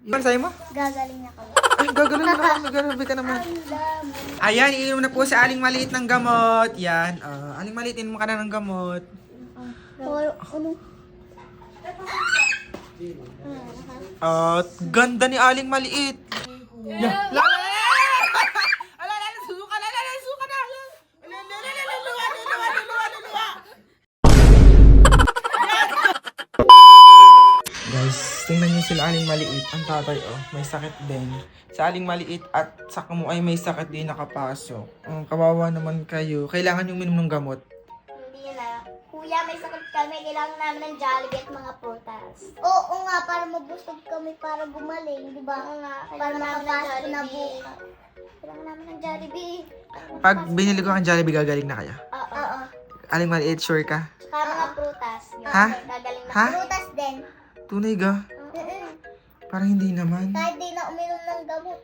Ano sa'yo mo? Gagaling na kami. Ay, gagaling na naman. Grabe ka naman. Ayan, iinom na po si Aling Maliit ng gamot. Yan. Aling Maliit, inom ka na ng gamot. Ano? Ganda ni Aling Maliit. Yeah. Guys, tingnan niyo sila Aling Maliit. Ang tatay, may sakit din. Sa Aling Maliit at sa kamo ay may sakit din nakapasok. Kawawa naman kayo. Kailangan yung minom ng gamot. Hindi na. Kuya, may sakit kami. Kailangan namin ng Jollibee at mga prutas. Oo nga, para mabusog kami para gumaling. Di ba? Oo nga. Para makapasok na bukas. Kailangan namin ng Jollibee. Pag binili ko ang Jollibee, gagaling na kaya? Oo. Aling Maliit, sure ka? Saka mga prutas. Ha? Gagaling na. Ha? Prutas din. Tunay ga? Parang hindi naman. Kahit di na uminom ng gamot.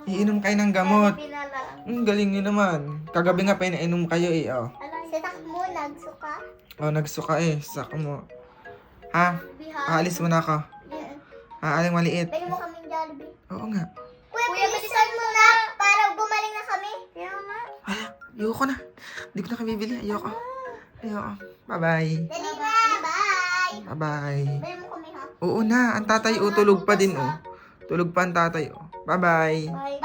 Iinom kayo ng gamot. Pinala. Galing nyo naman. Kagabi nga pinainom kayo Sitak mo, nagsuka. Nagsuka Saka mo. Ha? Bihar. Aalis mo na ako. Aling Maliit. Bili mo kaming Jollibee. Oo nga. Kuya, bilisan mo na para gumaling na kami. Kaya nga. Ayoko na. Hindi ko na kami bibili. Ayoko. Bye-bye. Dali na. Bye. Bye-bye. Bili mo kami ha. Oo na. Ang tatay tulog pa din Tulog pa ang tatay Bye-bye. Bye.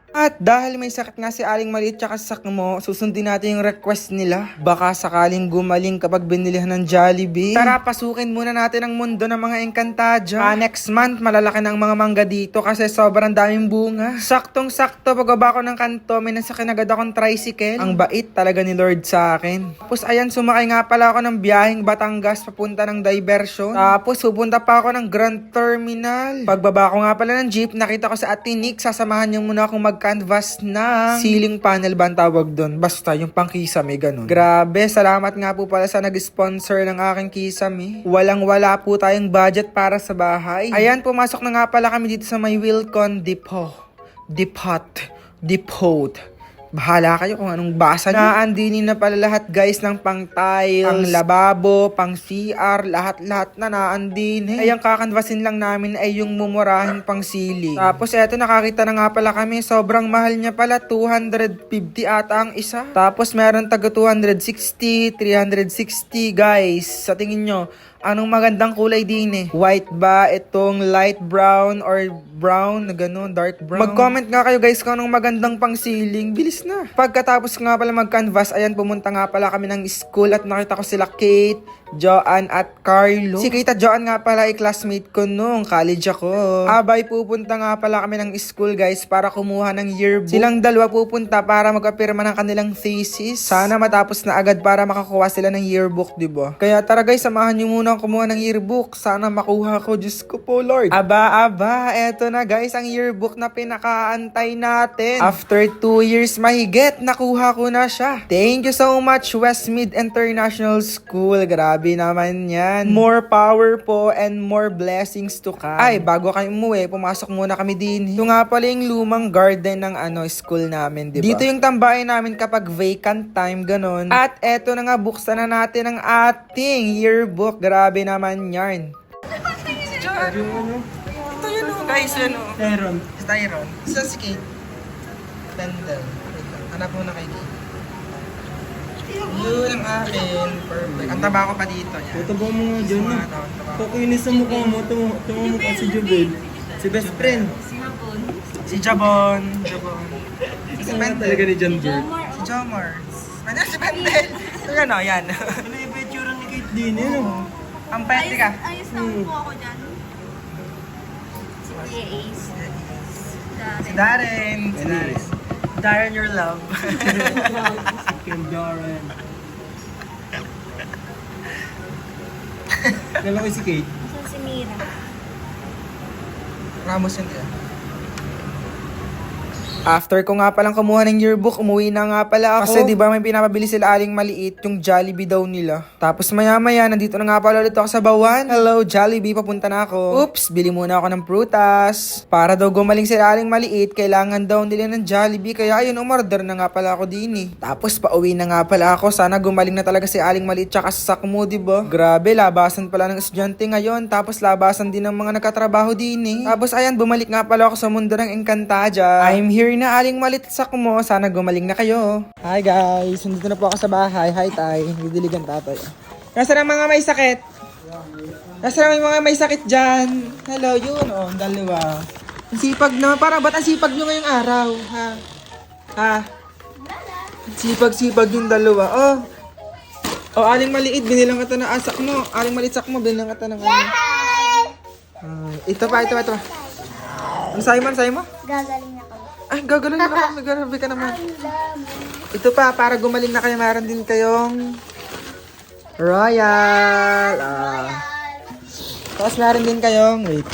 At dahil may sakit nga si Aling Maliit tsaka sa Sakmo, susundin natin yung request nila. Baka sakaling gumaling kapag binilihan ng Jollibee. Tara, pasukin muna natin ang mundo ng mga Encantadia. Next month, malalaki ng mga mangga dito kasi sobrang daming bunga. Saktong-sakto, pagbaba ko ng kanto, may nasakyan agad akong tricycle. Ang bait talaga ni Lord sa akin. Tapos ayan, sumakay nga pala ako ng biyaheng Batangas papunta ng diversion. Tapos pupunta pa ako ng Grand Terminal. Pagbaba ko nga pala ng jeep, nakita ko sa Ate Nick, sasamahan niyo muna akong canvas na ceiling panel ba ang tawag doon? Basta yung pang kisame, ganun. Grabe, salamat nga po pala sa nag-sponsor ng aking kisame. Walang-wala po tayong budget para sa bahay. Ayan, pumasok na nga pala kami dito sa may Wilcon Depot. Bahala kayo kung anong basa nyo. Naandinin na pala lahat guys ng pang tiles, pang lababo, pang CR, lahat-lahat na naandin. Ay ang kakanvasin lang namin ay yung mumurahing pang ceiling. Tapos eto nakakita na nga pala kami, sobrang mahal niya pala, 250 ata ang isa. Tapos meron taga 260, 360 guys. Sa tingin nyo, anong magandang kulay din White ba? Itong light brown or brown na gano'n, dark brown? Mag-comment nga kayo guys kung anong magandang pang ceiling. Bilis na. Pagkatapos nga pala mag-canvas, ayan pumunta nga pala kami ng school at nakita ko sila Kate, Joanne at Carlo. Si Kate at Joanne nga pala ay classmate ko nung college ako. Abay pupunta nga pala kami ng school guys para kumuha ng yearbook. Silang dalawa pupunta para magpapirma ng kanilang thesis. Sana matapos na agad para makakuha sila ng yearbook, diba? Kaya tara guys, samahan nyo muna kumuha ng yearbook. Sana makuha ko. Diyos ko po, Lord. Aba, eto na guys ang yearbook na pinakaantay natin. After 2 years mahigit, nakuha ko na siya. Thank you so much, Westmead International School. Grabe naman yan. More power po and more blessings to come. Ay, bago kayo umuwi, pumasok muna kami din. Ito nga pala yung lumang garden ng school namin, diba? Dito yung tambayan namin kapag vacant time, ganun. At eto na nga, buksan na natin ang ating yearbook. Grabe naman yan. Ito yun guys, Tyron. Sa skate. Tandem. Hanap mo na kay Kate. Yun ang akin. Perfect. Ang taba ko pa dito. Taba mo nga dyan Pakinis sa mukha mo. Tumamukha si Jubel. Si best friend. Si Jabon. Si Ano Pendel. talaga ni John Bird? Si Jomar. Ano si Pendel? Ito yan yan. Ano yung picture ni Kate din Ang pwede ka. Ayos lang po ako dyan. Si Kuya Ace. Si Darren. Darren, your love. Kim Darren. Kala ko si Kate. Saan si Mira? Ramos yun yan. After ko nga palang kumuha ng yearbook, umuwi na nga pala ako. Kasi di ba may pinapabili sila Aling Maliit, yung Jollibee daw nila. Tapos maya-maya, nandito na nga pala ulit ako sa Bawan. Hello, Jollibee, papunta na ako. Oops, bili muna ako ng prutas. Para daw gumaling sila Aling Maliit, kailangan daw nila ng Jollibee. Kaya ayun, umorder na nga pala ako din eh. Tapos pauwi na nga pala ako. Sana gumaling na talaga si Aling Maliit tsaka sa Sakmo, di ba? Grabe, labasan pala ng estudyante ngayon. Tapos labasan din ng mga nagkatrabaho din eh. Tapos ayan, bumalik nga pala ako sa mundo ng Encantadia. I'm here na Aling Maliit sa Sakmo. Sana gumaling na kayo. Hi guys, nandito na po ako sa bahay. Hi tay, didiligan tatay. Nasa na mga may sakit? Nasa na mga may sakit dyan? Hello, yun oh, dalawa. Ang sipag na, parang ba't ang sipag nyo ngayong araw? Ha? Ha? Sipag-sipag yung dalawa. Oh. Oh, Aling Maliit, binilang ka na asak mo. Aling Maliit Sakmo, binilang ka ng ano. Ito pa. Ano sa'yo man, sa'yo mo? Gagaling na kami. Ay, gagaling na ako. Nagarabi ka naman. Ito pa, para gumaling na kayo, meron din kayong Royal. Tapos meron din kayong, wait.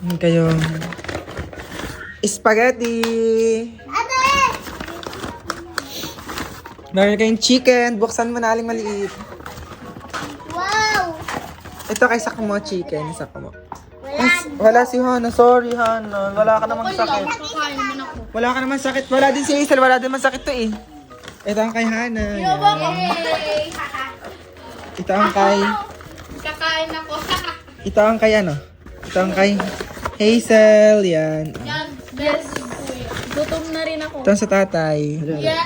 Meron kayong spaghetti. Ate! Meron kayong chicken. Buksan mo na Aling Maliit. Wow! Ito kay Sakmo, chicken. Sakmo. Wala. Wala si Hana. Sorry, Hana. Wala ka namang sakit. Kakain naman ako. Wala ka namang sakit. Wala din si Hazel. Wala din man sakit to eh. Ito ang kay Hana. Yan. Yay! Ito ang kay... Kakain ako. Ito ang kay ano? Ito ang kay Hazel. Yan. Yan, bless. Gutom na rin ako. Ito ang sa tatay. Yeah.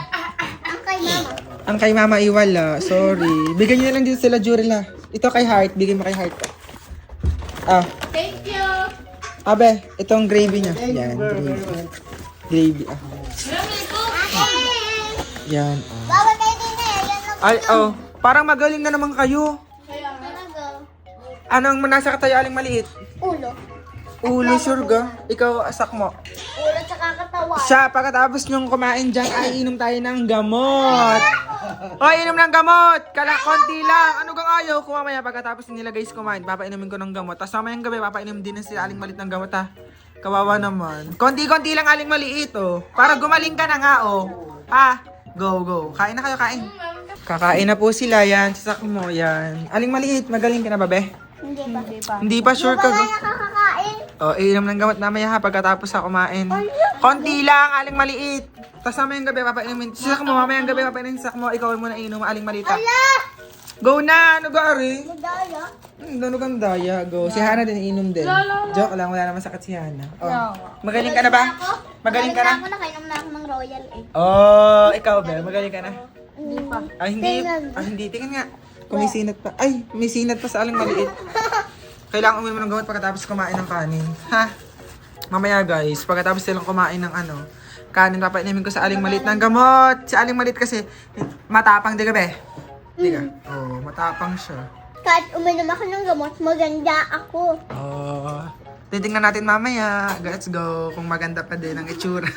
Ang kay mama. Ang kay Mama Iwala. Sorry. Bigyan nyo na lang dito sila Jurila. Ito kay Heart. Bigyan mo kay Heart. Thank you. Abe, itong gravy niya. Yan, gravy. Gravy. Marami ko. Yan. Bawal kayo din eh. Yan lang. Ay, parang magaling na naman kayo. Talaga. Anong nasa ka tayo Aling Maliit? Ulo. Ulo, sure ga? Ikaw, Sakmo. Ulo tsaka katawan. Siya, pagkatapos nyong kumain dyan, ay inom tayo ng gamot. Hoy, inom ng gamot! Konti lang. Ano gang ayaw? Kung mamaya pagkatapos nila guys kumain, papainumin ko ng gamot. Tapos mamayang gabi, papainom din na si Aling Maliit ng gamot ha. Kawawa naman. Konti-konti lang Aling Maliit oh. Para gumaling ka na nga oh. Ha? Go. Kain na kayo, kain. Kakain na po sila yan. Si Sakmo, yan. Aling Maliit, magaling ka na ba, be? Hindi pa. Hindi pa sure ka. Wala nakakakain. Oh, inom ng gamot namaya ha pagkatapos sa kumain. Konti lang, Aling Maliit. Tapos mamayang gabi, papainumin. Si Sakmo, mamayang gabi, papainumin si Sakmo. Ikaw muna inom, Aling Maliit ha. Go na! Ano ga, Ari? Madaya. Ano kang daya? Go. Si Hana din inom din. Joke lang, wala naman sakit si Hana. Oh. Magaling ka na ba? Magaling ka na? Ako nakainom na ako ng Royal eh. Oh, ikaw ba? Magaling ka na? Hindi pa. Hindi. Tingnan nga. Kung may sinat pa. Ay, may sinat pa sa Aling Maliit. Kailangan uminom ng gamot pagkatapos kumain ng kanin. Ha? Mamaya guys, pagkatapos silang kumain ng kanin, papainumin ko sa Aling Maliit ng gamot. Si Aling Maliit kasi, matapang, di ka be? Di ka? Oo, matapang siya. Kahit uminom ako ng gamot, maganda ako. Oh, titingnan natin mamaya. Let's go. Kung maganda pa din ang itsura.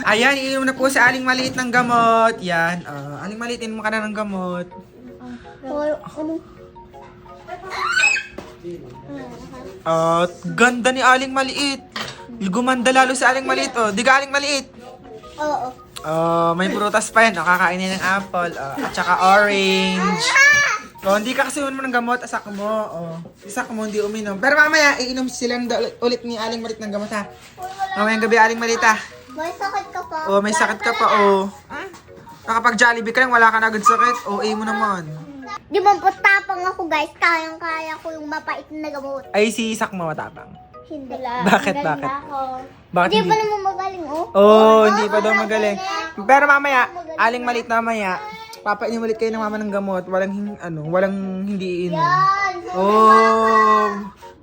Ayan, iinom na po si Aling Maliit ng gamot. Yan. Aling Maliit, inom ka na ng gamot. Ano? Ganda ni Aling Maliit. Gumanda lalo si Aling Maliit. Oh, di ka Aling Maliit? Oo. May prutas pa yan. Kakainin ng apple. At saka orange. Hindi ka kasi uminom ng gamot. Asak mo. Isak mo, hindi uminom. Pero mamaya, iinom sila ulit ni Aling Maliit ng gamot ha. Mamayang gabi Aling Maliit ha. May sakit ka pa. May sakit ka pa Nakapag Jollibee ka lang, wala ka na agad sakit. mo naman. Di ba patapang ako guys? Kayang-kaya ko yung mapait na gamot. Ay, si Sakmo matapang. Hindi. Bakit? Magaling ako. Bakit Hindi hindi? pa naman magaling oh. Hindi pa daw magaling. Pero mamaya, Aling Maliit na mamaya, papainom ulit kayo ng mama ng gamot. Walang hindi inom. Yan.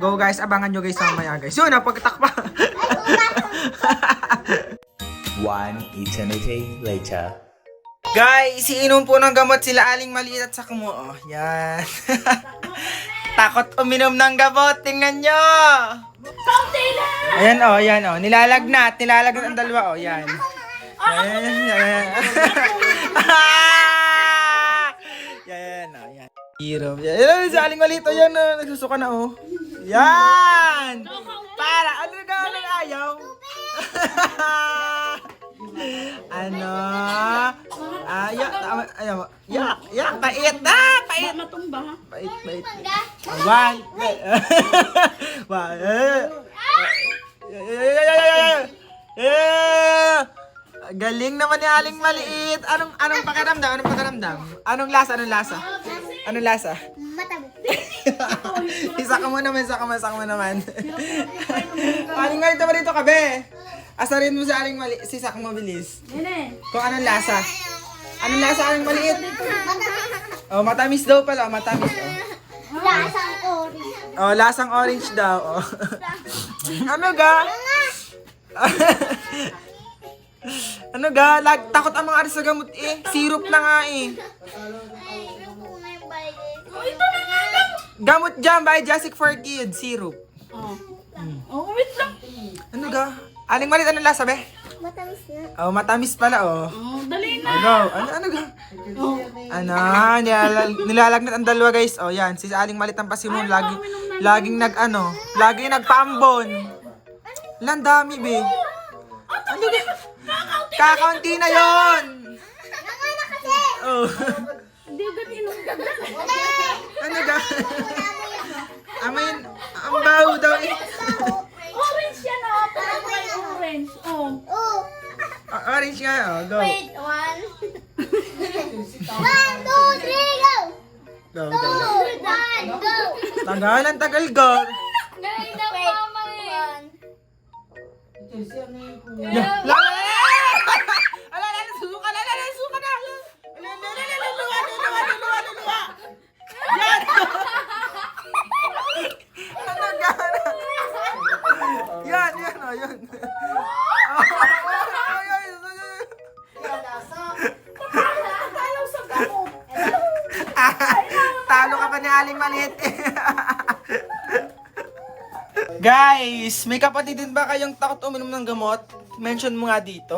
Go guys, abangan nyo guys mamaya guys. Yun, pagtakpa. One eternity later. Guys, iinom po ng gamot sila Aling Maliit at Sakmo. Yan. Takot uminom ng gamot. Tingnan nyo. Ayan. Nilalagnat ang dalawa. Yan. Yan. Yan. Hirap. Yan. Si Aling Maliit. Yan. Nagsusuka na. Yan. Para, ano ka? Anong ayaw? Ano? Ayaw. Pait na! Pait! Matumba ha? Pait. Mangga. One. Galing naman ni Aling Maliit. Anong pakiramdam? Anong lasa? Anong lasa? Matamis. Isa ka mo naman. Aling Maliit naman dito ka, be. Asarin mo si Aling Maliit. Si Sak mo, bilis. Nene. Kung anong lasa. Anong lasa, Aling Maliit? Matamis. Oh, matamis daw pala. Matamis, oh. Lasang orange. Oh, lasang orange daw. Oh. Ano ga? Ano ga? Takot ang mga aris sa gamot eh. Syrup na nga eh. Ay, yung po na yung bayan. Oh, ito na nga lang. Gamot dyan by Jessic for Kids. Syrup. Oh. Oh, wait lang. Ano ga? Aling Maliit, anong lasa be? Matamis na. Oh, matamis pala oh. Oh, dali na. Ano? Ano ga? Oh. Ano? Nilalagnat ang dalawa guys. Oh, yan. Si Aling Maliit ang pasimon. Laging laging nagpaambon. Lang dami be. Ano ga? Kakaunti na yon. Nangana kasi. Oh. Hindi agad inom ka. Ano ga? Amin, ang baho daw eh. Orange yan oh. Parang may orange. Oh. Oh. Orange nga oh. Go. Wait, 1. 1, 2, 3, go. Go, 2, go. 1, go. Tagal go. Galing na mama eh. Suka na. Yan, oh, yan. Talo sa gamot. Talo ka pa ni Aling Maliit. Guys, may kapatid din ba kayong takot uminom ng gamot? Mention mo nga dito.